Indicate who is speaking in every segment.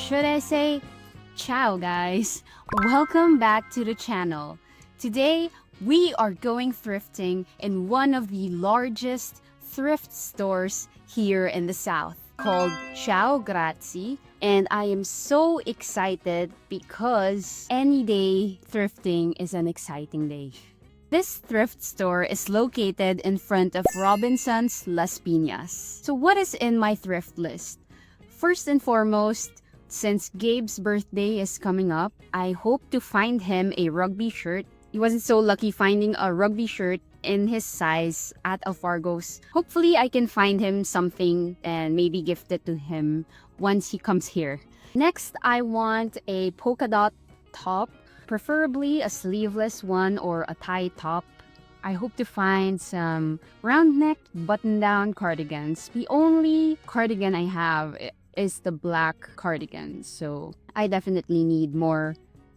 Speaker 1: should I say, ciao guys! Welcome back to the channel. Today, we are going thrifting in one of the largest thrift stores here in the South called Ciao Grazie, and I am so excited because any day thrifting is an exciting day. This thrift store is located in front of Robinson's Las Piñas. So what is in my thrift list? First and foremost, since Gabe's birthday is coming up, I hope to find him a rugby shirt. He wasn't so lucky finding a rugby shirt in his size at Alfargo's. Hopefully, I can find him something and maybe gift it to him once he comes here. Next, I want a polka dot top, preferably a sleeveless one or a tie top. I hope to find some round neck button-down cardigans. The only cardigan I have is the black cardigan, so I definitely need more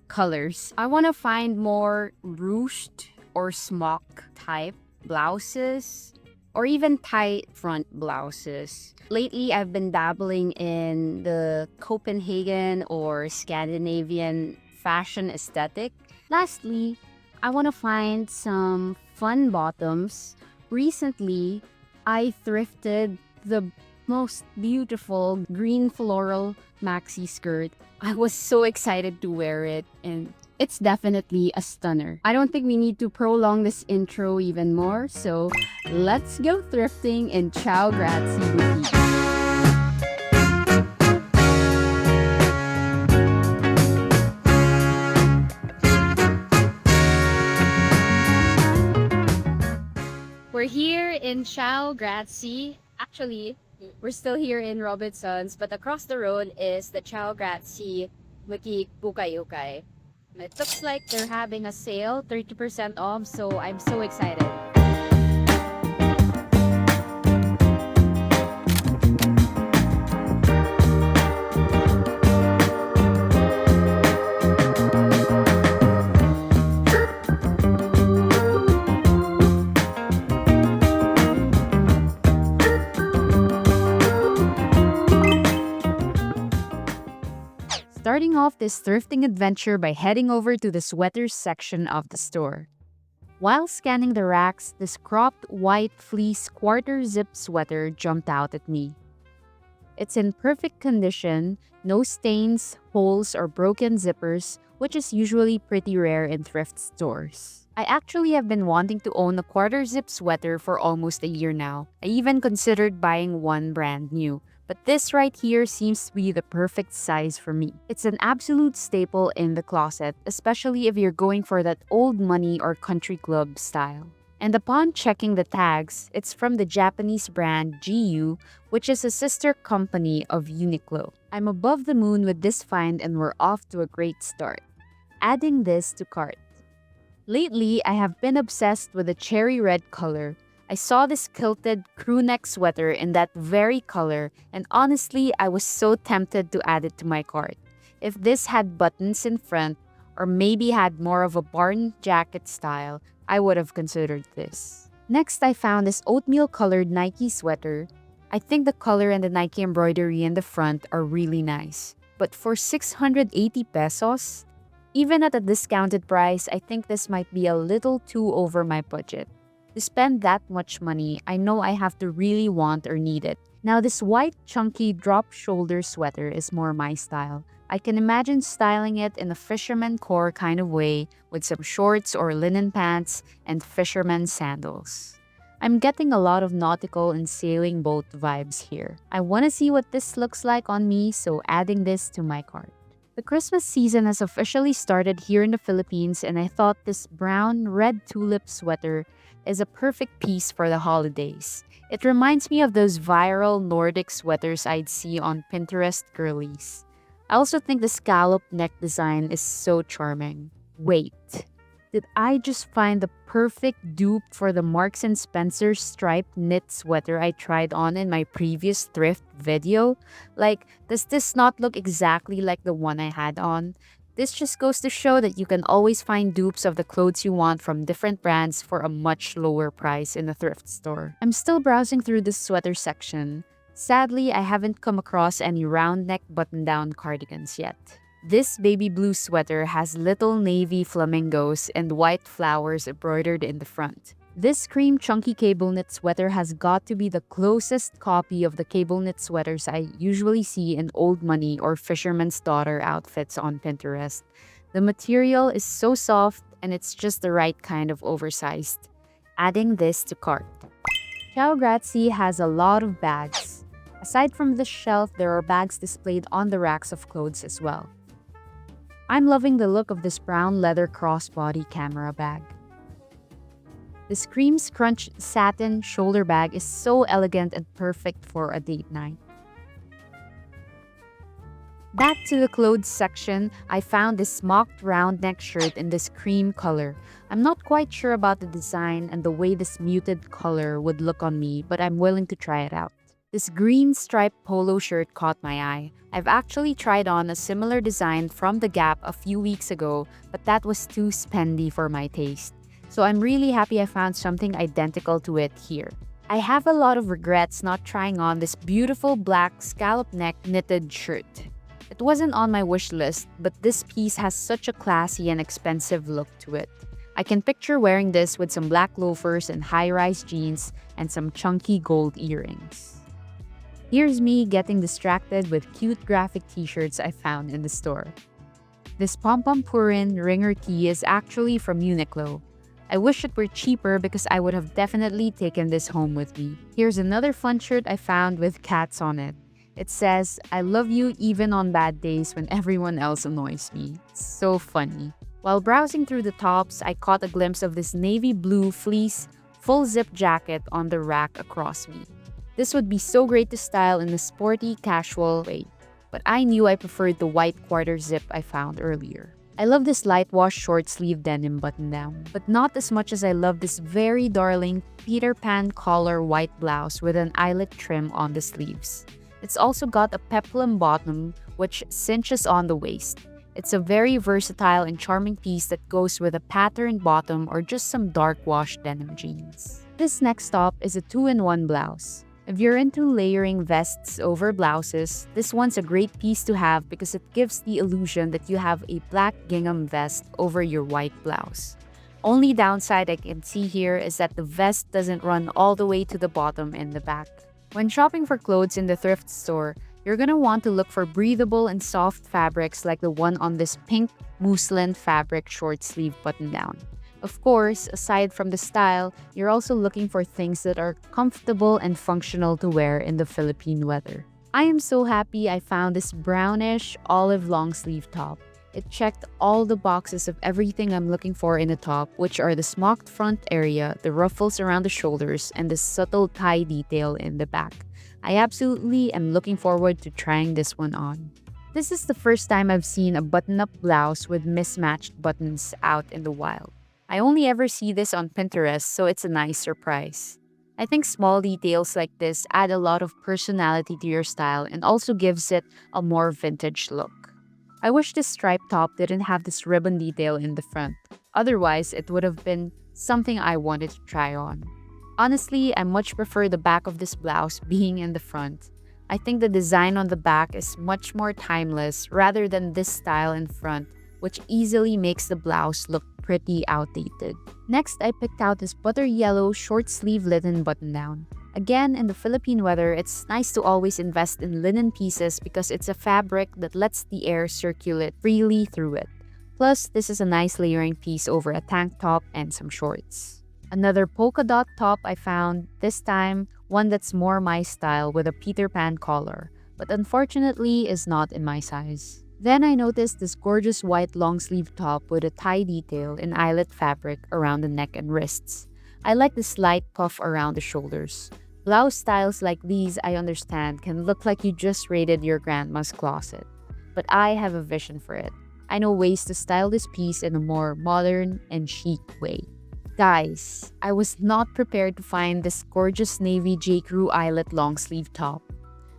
Speaker 1: colors. I want to find more ruched or smock type blouses or even tight front blouses. Lately, I've been dabbling in the Copenhagen or Scandinavian fashion aesthetic. Lastly, I want to find some fun bottoms. Recently, I thrifted the most beautiful green floral maxi skirt. I was so excited to wear it, and it's definitely a stunner. I don't think we need to prolong this intro even more, so let's go thrifting in Ciao Grazie Boutique. We're here in Ciao Grazie. Actually, we're still here in Robinson's, but across the road is the Ciao Grazie Boutique Ukay-Ukay. It looks like they're having a sale, 30% off, so I'm so excited. Starting off this thrifting adventure by heading over to the sweaters section of the store. While scanning the racks, this cropped white fleece quarter zip sweater jumped out at me. It's in perfect condition, no stains, holes, or broken zippers, which is usually pretty rare in thrift stores. I actually have been wanting to own a quarter zip sweater for almost a year now. I even considered buying one brand new. But this right here seems to be the perfect size for me. It's an absolute staple in the closet, especially if you're going for that old money or country club style. And upon checking the tags, it's from the Japanese brand GU, which is a sister company of Uniqlo. I'm above the moon with this find and we're off to a great start. Adding this to cart. Lately, I have been obsessed with the cherry red color. I saw this kilted crew neck sweater in that very color, and honestly, I was so tempted to add it to my cart. If this had buttons in front, or maybe had more of a barn jacket style, I would have considered this. Next, I found this oatmeal colored Nike sweater. I think the color and the Nike embroidery in the front are really nice. But for 680 pesos, even at a discounted price, I think this might be a little too over my budget. To spend that much money, I know I have to really want or need it. Now, this white, chunky, drop-shoulder sweater is more my style. I can imagine styling it in a fisherman core kind of way with some shorts or linen pants and fisherman sandals. I'm getting a lot of nautical and sailing boat vibes here. I want to see what this looks like on me, so adding this to my cart. The Christmas season has officially started here in the Philippines, and I thought this brown red tulip sweater is a perfect piece for the holidays. It reminds me of those viral Nordic sweaters I'd see on Pinterest girlies. I also think the scallop neck design is so charming. Wait, did I just find the perfect dupe for the Marks & Spencer striped knit sweater I tried on in my previous thrift video? Like, does this not look exactly like the one I had on? This just goes to show that you can always find dupes of the clothes you want from different brands for a much lower price in a thrift store. I'm still browsing through the sweater section. Sadly, I haven't come across any round neck button-down cardigans yet. This baby blue sweater has little navy flamingos and white flowers embroidered in the front. This cream chunky cable knit sweater has got to be the closest copy of the cable knit sweaters I usually see in old money or fisherman's daughter outfits on Pinterest. The material is so soft and it's just the right kind of oversized. Adding this to cart. Ciao Grazie has a lot of bags. Aside from the shelf, there are bags displayed on the racks of clothes as well. I'm loving the look of this brown leather crossbody camera bag. This cream scrunch satin shoulder bag is so elegant and perfect for a date night. Back to the clothes section, I found this mocked round neck shirt in this cream color. I'm not quite sure about the design and the way this muted color would look on me, but I'm willing to try it out. This green striped polo shirt caught my eye. I've actually tried on a similar design from the Gap a few weeks ago, but that was too spendy for my taste. So I'm really happy I found something identical to it here. I have a lot of regrets not trying on this beautiful black scallop neck knitted shirt. It wasn't on my wish list, but this piece has such a classy and expensive look to it. I can picture wearing this with some black loafers and high-rise jeans and some chunky gold earrings. Here's me getting distracted with cute graphic t-shirts I found in the store. This pom-pom purin ringer tee is actually from Uniqlo. I wish it were cheaper because I would have definitely taken this home with me. Here's another fun shirt I found with cats on it. It says, "I love you even on bad days when everyone else annoys me." It's so funny. While browsing through the tops, I caught a glimpse of this navy blue fleece full zip jacket on the rack across me. This would be so great to style in a sporty, casual way, but I knew I preferred the white quarter zip I found earlier. I love this light wash short sleeve denim button down, but not as much as I love this very darling Peter Pan collar white blouse with an eyelet trim on the sleeves. It's also got a peplum bottom which cinches on the waist. It's a very versatile and charming piece that goes with a patterned bottom or just some dark wash denim jeans. This next top is a 2-in-1 blouse. If you're into layering vests over blouses, this one's a great piece to have because it gives the illusion that you have a black gingham vest over your white blouse. Only downside I can see here is that the vest doesn't run all the way to the bottom in the back. When shopping for clothes in the thrift store, you're gonna want to look for breathable and soft fabrics like the one on this pink muslin fabric short sleeve button down. Of course, aside from the style, you're also looking for things that are comfortable and functional to wear in the Philippine weather. I am so happy I found this brownish olive long sleeve top. It checked all the boxes of everything I'm looking for in a top, which are the smocked front area, the ruffles around the shoulders, and the subtle tie detail in the back. I absolutely am looking forward to trying this one on. This is the first time I've seen a button-up blouse with mismatched buttons out in the wild. I only ever see this on Pinterest, so it's a nice surprise. I think small details like this add a lot of personality to your style and also gives it a more vintage look. I wish this striped top didn't have this ribbon detail in the front. Otherwise, it would have been something I wanted to try on. Honestly, I much prefer the back of this blouse being in the front. I think the design on the back is much more timeless rather than this style in front, which easily makes the blouse look pretty outdated. Next, I picked out this butter yellow short sleeve linen button down. Again, in the Philippine weather, it's nice to always invest in linen pieces because it's a fabric that lets the air circulate freely through it. Plus, this is a nice layering piece over a tank top and some shorts. Another polka dot top I found, this time one that's more my style with a Peter Pan collar, but unfortunately is not in my size. Then I noticed this gorgeous white long sleeve top with a tie detail in eyelet fabric around the neck and wrists. I like the slight puff around the shoulders. Blouse styles like these, I understand, can look like you just raided your grandma's closet. But I have a vision for it. I know ways to style this piece in a more modern and chic way. Guys, I was not prepared to find this gorgeous navy JCrew eyelet long sleeve top.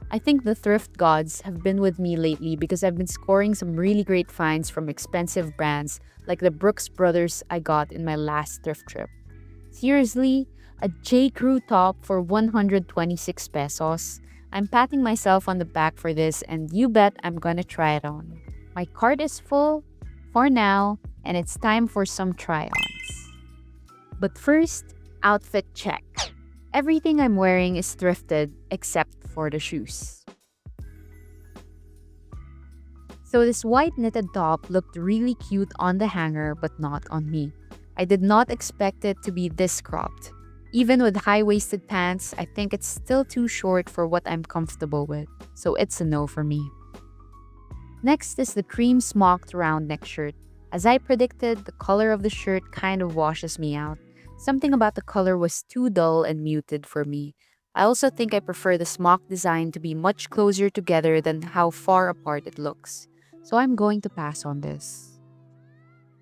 Speaker 1: I think the thrift gods have been with me lately because I've been scoring some really great finds from expensive brands like the Brooks Brothers I got in my last thrift trip. Seriously, a JCrew top for 126 pesos? I'm patting myself on the back for this, and you bet I'm gonna try it on. My cart is full for now, and it's time for some try-ons. But first, outfit check. Everything I'm wearing is thrifted except for the shoes. So this white knitted top looked really cute on the hanger but not on me. I did not expect it to be this cropped. Even with high-waisted pants, I think it's still too short for what I'm comfortable with, so it's a no for me. Next is the cream smocked round neck shirt. As I predicted, the color of the shirt kind of washes me out. Something about the color was too dull and muted for me. I also think I prefer the smock design to be much closer together than how far apart it looks. So I'm going to pass on this.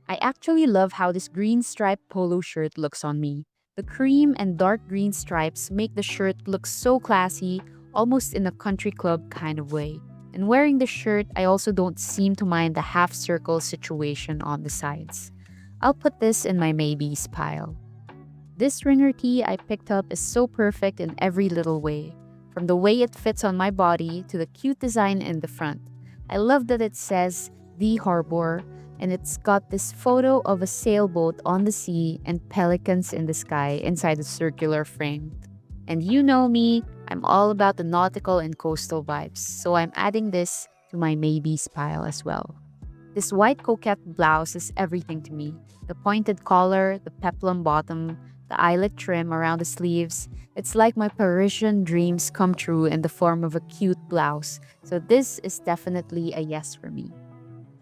Speaker 1: I actually love how this green striped polo shirt looks on me. The cream and dark green stripes make the shirt look so classy, almost in a country club kind of way. And wearing the shirt, I also don't seem to mind the half-circle situation on the sides. I'll put this in my maybes pile. This ringer tee I picked up is so perfect in every little way. From the way it fits on my body to the cute design in the front. I love that it says, The Harbor, and it's got this photo of a sailboat on the sea and pelicans in the sky inside a circular frame. And you know me, I'm all about the nautical and coastal vibes, so I'm adding this to my maybes pile as well. This white coquette blouse is everything to me. The pointed collar, the peplum bottom, the eyelet trim around the sleeves. It's like my Parisian dreams come true in the form of a cute blouse, so this is definitely a yes for me.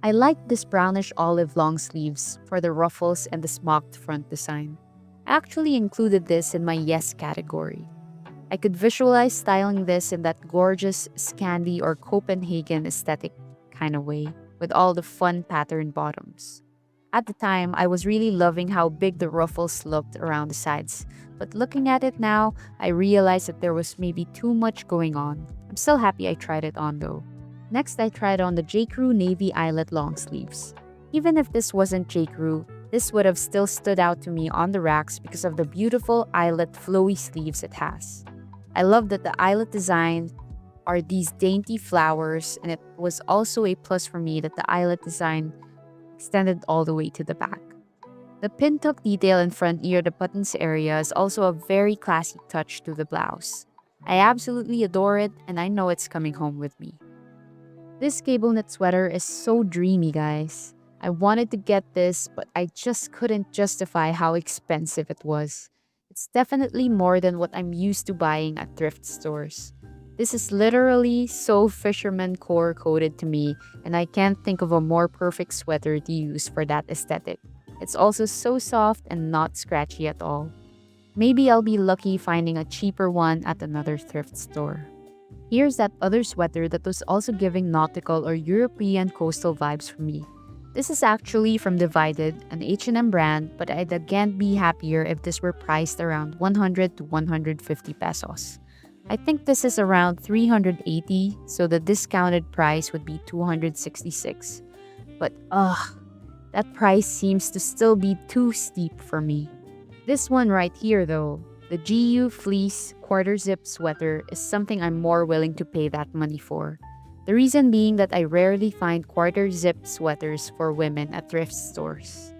Speaker 1: I like this brownish olive long sleeves for the ruffles and the smocked front design. I actually included this in my yes category. I could visualize styling this in that gorgeous Scandi or Copenhagen aesthetic kind of way, with all the fun patterned bottoms. At the time, I was really loving how big the ruffles looked around the sides, but looking at it now, I realized that there was maybe too much going on. I'm still happy I tried it on though. Next, I tried on the JCrew navy eyelet long sleeves. Even if this wasn't JCrew, this would have still stood out to me on the racks because of the beautiful eyelet flowy sleeves it has. I love that the eyelet design are these dainty flowers, and it was also a plus for me that the eyelet design extended all the way to the back. The pin tuck detail in front near the buttons area is also a very classy touch to the blouse. I absolutely adore it, and I know it's coming home with me. This cable knit sweater is so dreamy, guys. I wanted to get this, but I just couldn't justify how expensive it was. It's definitely more than what I'm used to buying at thrift stores. This is literally so fisherman core coded to me, and I can't think of a more perfect sweater to use for that aesthetic. It's also so soft and not scratchy at all. Maybe I'll be lucky finding a cheaper one at another thrift store. Here's that other sweater that was also giving nautical or European coastal vibes for me. This is actually from Divided, an H&M brand, but I'd again be happier if this were priced around 100 to 150 pesos. I think this is around 380, so the discounted price would be 266. But that price seems to still be too steep for me. This one right here though, the GU fleece quarter zip sweater, is something I'm more willing to pay that money for. The reason being that I rarely find quarter zip sweaters for women at thrift stores.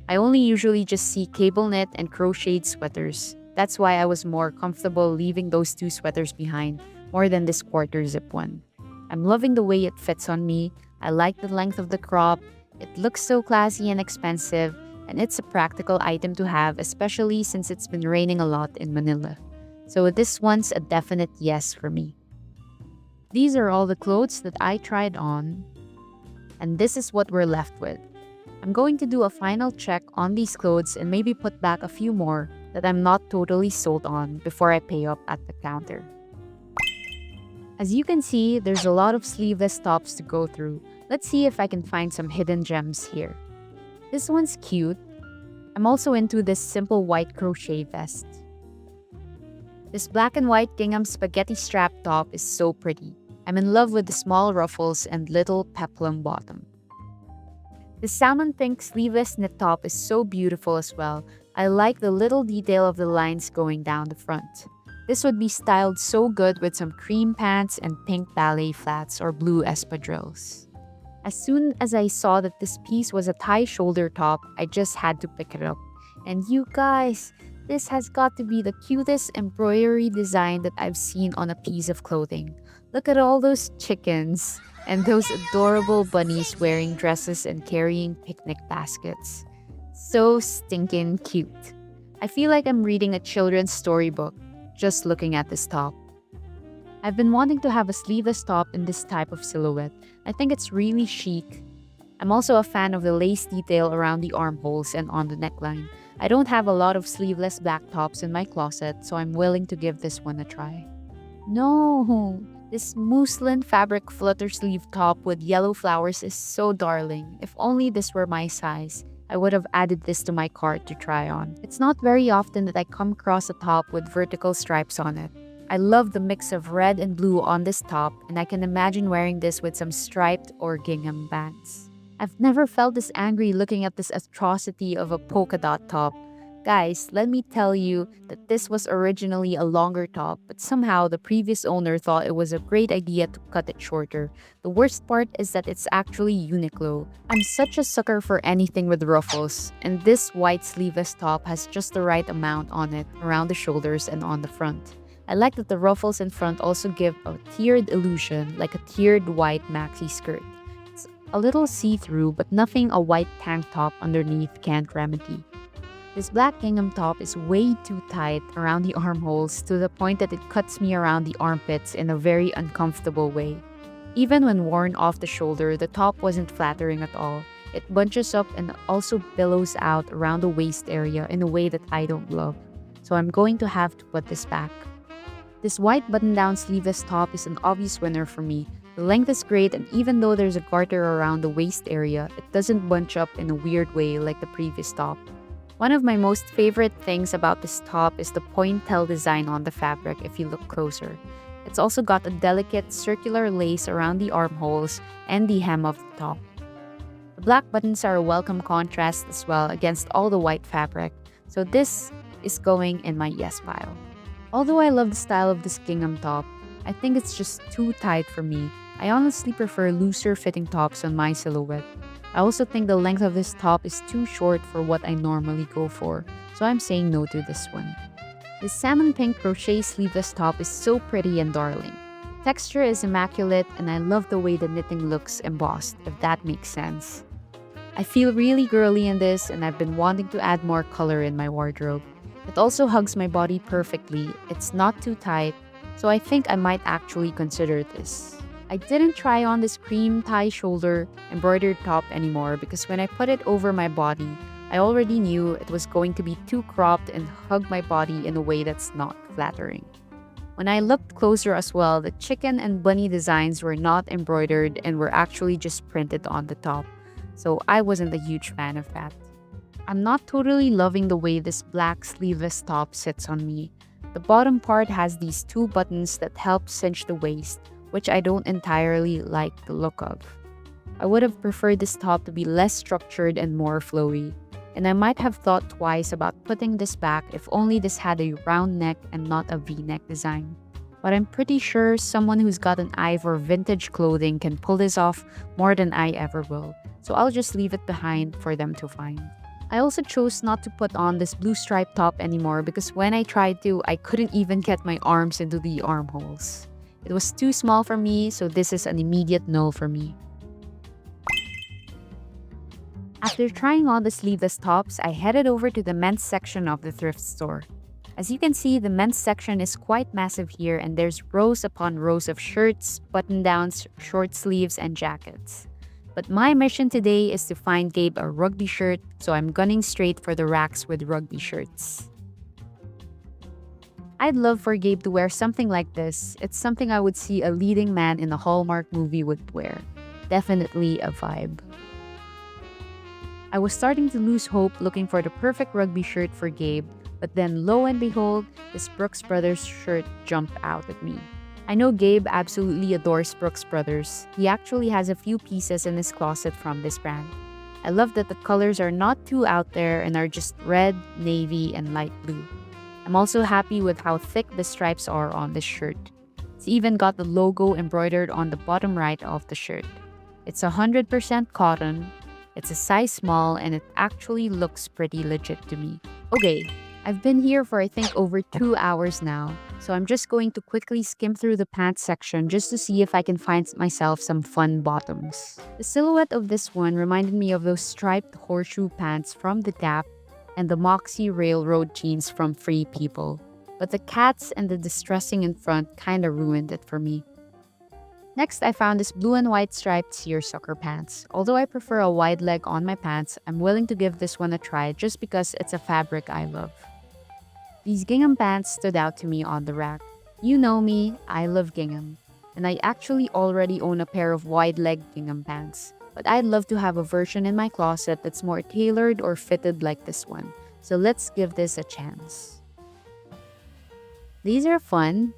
Speaker 1: I only usually just see cable knit and crocheted sweaters. That's why I was more comfortable leaving those two sweaters behind more than this quarter zip one. I'm loving the way it fits on me. I like the length of the crop. It looks so classy and expensive, and it's a practical item to have, especially since it's been raining a lot in Manila. So this one's a definite yes for me. These are all the clothes that I tried on, and this is what we're left with. I'm going to do a final check on these clothes and maybe put back a few more that I'm not totally sold on before I pay up at the counter. As you can see, there's a lot of sleeveless tops to go through. Let's see if I can find some hidden gems here. This one's cute. I'm also into this simple white crochet vest. This black and white gingham spaghetti strap top is so pretty. I'm in love with the small ruffles and little peplum bottom. The salmon pink sleeveless knit top is so beautiful as well. I like the little detail of the lines going down the front. This would be styled so good with some cream pants and pink ballet flats or blue espadrilles. As soon as I saw that this piece was a tie shoulder top, I just had to pick it up. And you guys, this has got to be the cutest embroidery design that I've seen on a piece of clothing. Look at all those chickens and those adorable bunnies wearing dresses and carrying picnic baskets. So stinking cute. I feel like I'm reading a children's storybook just looking at this top. I've been wanting to have a sleeveless top in this type of silhouette. I think it's really chic. I'm also a fan of the lace detail around the armholes and on the neckline. I don't have a lot of sleeveless black tops in my closet, so I'm willing to give this one a try. No, this muslin fabric flutter sleeve top with yellow flowers is so darling. If only this were my size, I would have added this to my cart to try on. It's not very often that I come across a top with vertical stripes on it. I love the mix of red and blue on this top, and I can imagine wearing this with some striped or gingham bands. I've never felt this angry looking at this atrocity of a polka dot top. Guys, let me tell you that this was originally a longer top, but somehow the previous owner thought it was a great idea to cut it shorter. The worst part is that it's actually Uniqlo. I'm such a sucker for anything with ruffles, and this white sleeveless top has just the right amount on it, around the shoulders and on the front. I like that the ruffles in front also give a tiered illusion, like a tiered white maxi skirt. It's a little see-through, but nothing a white tank top underneath can't remedy. This black gingham top is way too tight around the armholes to the point that it cuts me around the armpits in a very uncomfortable way. Even when worn off the shoulder, the top wasn't flattering at all. It bunches up and also billows out around the waist area in a way that I don't love. So I'm going to have to put this back. This white button-down sleeveless top is an obvious winner for me. The length is great, and even though there's a garter around the waist area, it doesn't bunch up in a weird way like the previous top. One of my most favorite things about this top is the pointel design on the fabric if you look closer. It's also got a delicate circular lace around the armholes and the hem of the top. The black buttons are a welcome contrast as well against all the white fabric, so this is going in my yes pile. Although I love the style of this gingham top, I think it's just too tight for me. I honestly prefer looser fitting tops on my silhouette. I also think the length of this top is too short for what I normally go for, so I'm saying no to this one. This salmon pink crochet sleeveless top is so pretty and darling. Texture is immaculate, and I love the way the knitting looks embossed, if that makes sense. I feel really girly in this, and I've been wanting to add more color in my wardrobe. It also hugs my body perfectly, it's not too tight, so I think I might actually consider this. I didn't try on this cream tie shoulder embroidered top anymore because when I put it over my body, I already knew it was going to be too cropped and hug my body in a way that's not flattering. When I looked closer as well, the chicken and bunny designs were not embroidered and were actually just printed on the top, so I wasn't a huge fan of that. I'm not totally loving the way this black sleeveless top sits on me. The bottom part has these two buttons that help cinch the waist, which I don't entirely like the look of. I would have preferred this top to be less structured and more flowy, and I might have thought twice about putting this back if only this had a round neck and not a V-neck design. But I'm pretty sure someone who's got an eye for vintage clothing can pull this off more than I ever will, so I'll just leave it behind for them to find. I also chose not to put on this blue striped top anymore because when I tried to, I couldn't even get my arms into the armholes. It was too small for me, so this is an immediate no for me. After trying on the sleeveless tops, I headed over to the men's section of the thrift store. As you can see, the men's section is quite massive here, and there's rows upon rows of shirts, button-downs, short sleeves, and jackets. But my mission today is to find Gabe a rugby shirt, so I'm gunning straight for the racks with rugby shirts. I'd love for Gabe to wear something like this. It's something I would see a leading man in a Hallmark movie would wear. Definitely a vibe. I was starting to lose hope looking for the perfect rugby shirt for Gabe, but then lo and behold, this Brooks Brothers shirt jumped out at me. I know Gabe absolutely adores Brooks Brothers. He actually has a few pieces in his closet from this brand. I love that the colors are not too out there and are just red, navy, and light blue. I'm also happy with how thick the stripes are on this shirt. It's even got the logo embroidered on the bottom right of the shirt. It's 100% cotton, it's a size small, and it actually looks pretty legit to me. Okay, I've been here for I think over 2 hours now, so I'm just going to quickly skim through the pants section just to see if I can find myself some fun bottoms. The silhouette of this one reminded me of those striped horseshoe pants from the Gap and the Moxie Railroad jeans from Free People. But the cats and the distressing in front kinda ruined it for me. Next, I found this blue and white striped seersucker pants. Although I prefer a wide leg on my pants, I'm willing to give this one a try just because it's a fabric I love. These gingham pants stood out to me on the rack. You know me, I love gingham. And I actually already own a pair of wide leg gingham pants. But I'd love to have a version in my closet that's more tailored or fitted like this one. So let's give this a chance. These are fun.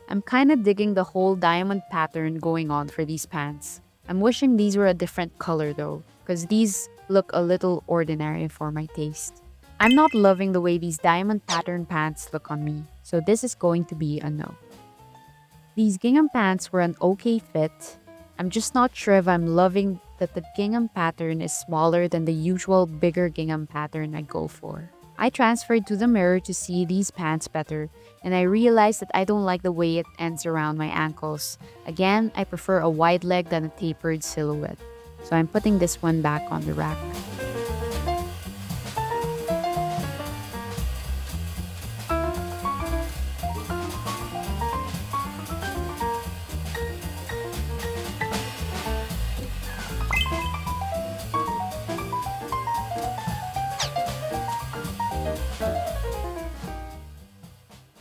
Speaker 1: I'm kinda digging the whole diamond pattern going on for these pants. I'm wishing these were a different color though, because these look a little ordinary for my taste. I'm not loving the way these diamond pattern pants look on me, so this is going to be a no. These gingham pants were an okay fit. I'm just not sure if I'm loving that the gingham pattern is smaller than the usual bigger gingham pattern I go for. I transferred to the mirror to see these pants better, and I realized that I don't like the way it ends around my ankles. Again, I prefer a wide leg than a tapered silhouette. So I'm putting this one back on the rack.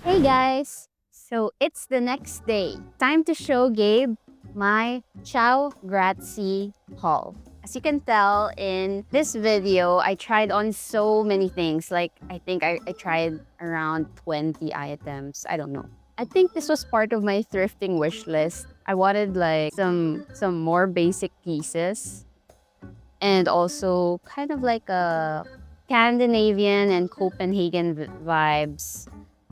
Speaker 2: Hey guys! So it's the next day. Time to show Gabe my Ciao Grazie haul. As you can tell in this video, I tried on so many things. Like, I think I tried around 20 items. I don't know. I think this was part of my thrifting wish list. I wanted like some more basic pieces. And also kind of like a Scandinavian and Copenhagen vibes,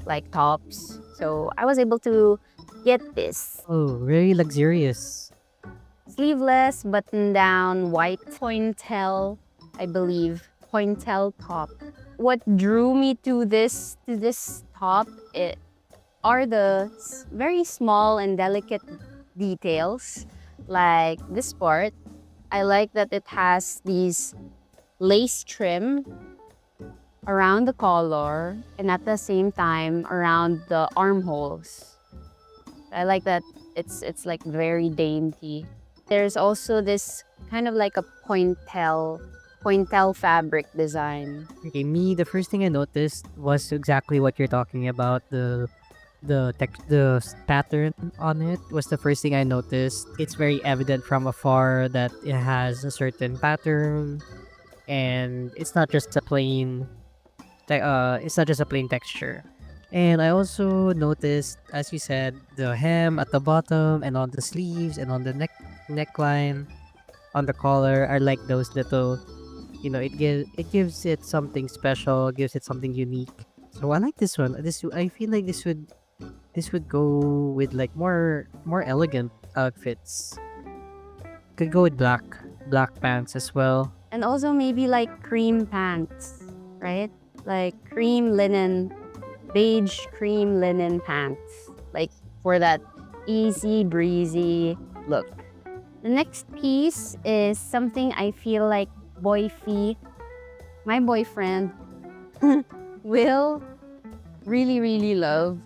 Speaker 2: like tops. So I was able to get this
Speaker 3: Oh, very luxurious.
Speaker 2: sleeveless button-down white pointel, I believe, pointel top. What drew me to this top are the very small and delicate details, like this part. I like that it has these lace trim around the collar and at the same time around the armholes. I like that it's like very dainty. There's also this kind of like a pointel fabric design.
Speaker 3: Okay, the first thing I noticed was exactly what you're talking about. The pattern on it was the first thing I noticed. It's very evident from afar that it has a certain pattern, and it's not just a plain texture. And I also noticed, as you said, the hem at the bottom and on the sleeves and on the neckline, on the collar are like those little, it gives it something special, gives it something unique. So I like this one. I feel like this would go with like more elegant outfits. Could go with black pants as well.
Speaker 2: And also maybe like cream pants, right? Like beige cream linen pants. Like for that easy breezy look. The next piece is something I feel like my boyfriend, will really, really love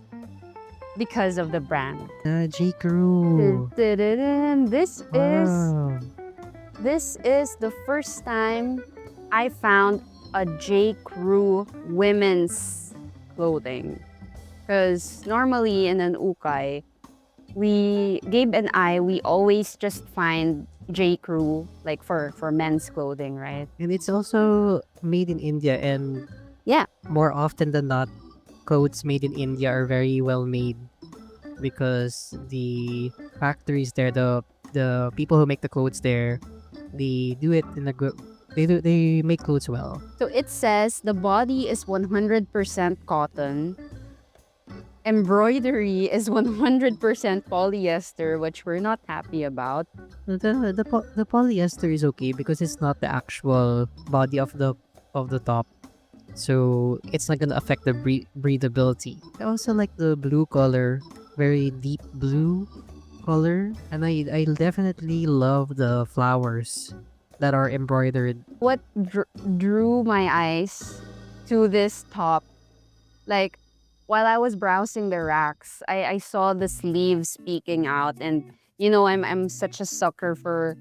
Speaker 2: because of the brand.
Speaker 3: JCrew. Wow.
Speaker 2: This is the first time I found a JCrew women's clothing. Because normally in an Ukay, Gabe and we always just find JCrew like for men's clothing, right?
Speaker 3: And it's also made in India, and
Speaker 2: Yeah.
Speaker 3: more often than not, clothes made in India are very well made because the factories there, the people who make the clothes there, they do it in a good. They make clothes well.
Speaker 2: So it says the body is 100% cotton. embroidery is 100% polyester, which we're not happy about.
Speaker 3: The polyester is okay because it's not the actual body of the top, so it's not gonna affect the breathability. I also like the blue color, very deep blue color, and I definitely love the flowers that are embroidered.
Speaker 2: What drew my eyes to this top, like while I was browsing the racks, I saw the sleeves peeking out, and I'm such a sucker for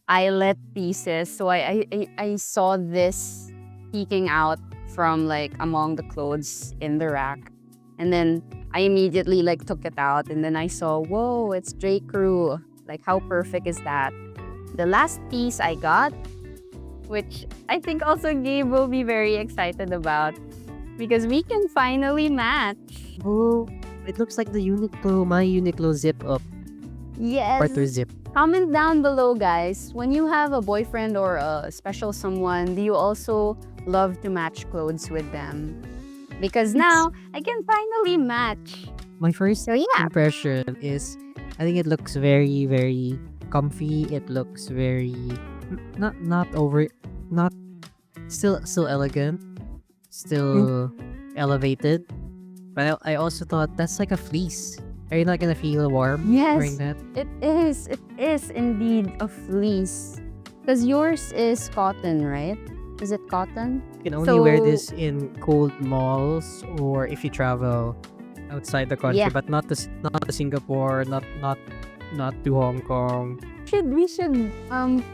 Speaker 2: eyelet pieces, so I saw this peeking out from like among the clothes in the rack, and then I immediately like took it out, and then I saw, whoa, it's JCrew. Like, how perfect is that? The last piece I got, which I think also Gabe will be very excited about, because we can finally match.
Speaker 3: Oh, it looks like the Uniqlo, my Uniqlo zip up,
Speaker 2: Yes.
Speaker 3: quarter zip.
Speaker 2: Comment down below, guys. When you have a boyfriend or a special someone, do you also love to match clothes with them? Because now I can finally match.
Speaker 3: My first
Speaker 2: So yeah.
Speaker 3: impression is, I think it looks very, very comfy. It looks very not over, not still elegant, still elevated. But I also thought that's like a fleece. Are you not gonna feel warm wearing
Speaker 2: Yes,
Speaker 3: that?
Speaker 2: it is. It is indeed a fleece. Because yours is cotton, right? Is it cotton?
Speaker 3: You can only wear
Speaker 2: So-
Speaker 3: this in cold malls or if you travel outside the country,
Speaker 2: Yeah.
Speaker 3: but not to Singapore, not to Hong Kong.
Speaker 2: We should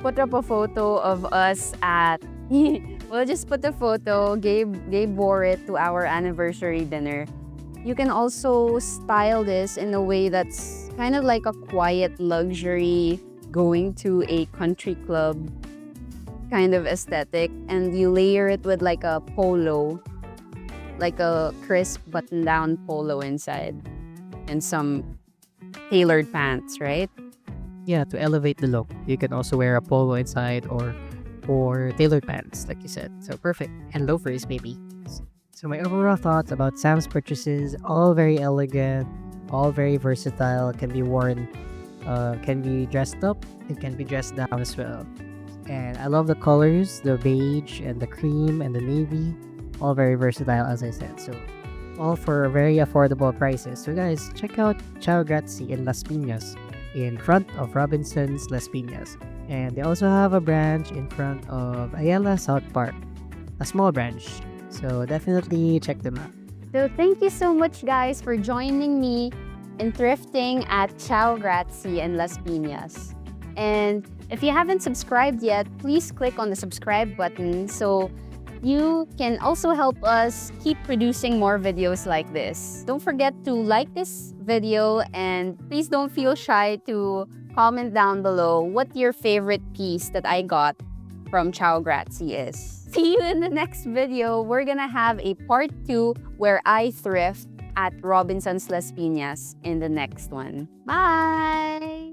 Speaker 2: put up a photo of us at we'll just put a photo. Gabe wore it to our anniversary dinner. You can also style this in a way that's kind of like a quiet luxury going to a country club kind of aesthetic, and you layer it with like a polo, like a crisp button down polo inside, and some tailored pants, right?
Speaker 3: Yeah, to elevate the look. You can also wear a polo inside or tailored pants, like you said. So perfect. And loafers maybe. So my overall thoughts about Sam's purchases, all very elegant, all very versatile, can be worn, can be dressed up, it can be dressed down as well. And I love the colors, the beige and the cream and the navy, all very versatile as I said. So all for very affordable prices. So guys, check out Ciao Grazie in Las Piñas, in front of Robinson's Las Piñas. And they also have a branch in front of Ayala South Park, a small branch. So definitely check them out.
Speaker 2: So thank you so much, guys, for joining me in thrifting at Ciao Grazie and Las Piñas. And if you haven't subscribed yet, please click on the subscribe button so you can also help us keep producing more videos like this. Don't forget to like this video, and please don't feel shy to comment down below what your favorite piece that I got from Ciao Grazie is. See you in the next video. We're gonna have a part 2 where I thrift at Robinson's Las Piñas in the next one. Bye!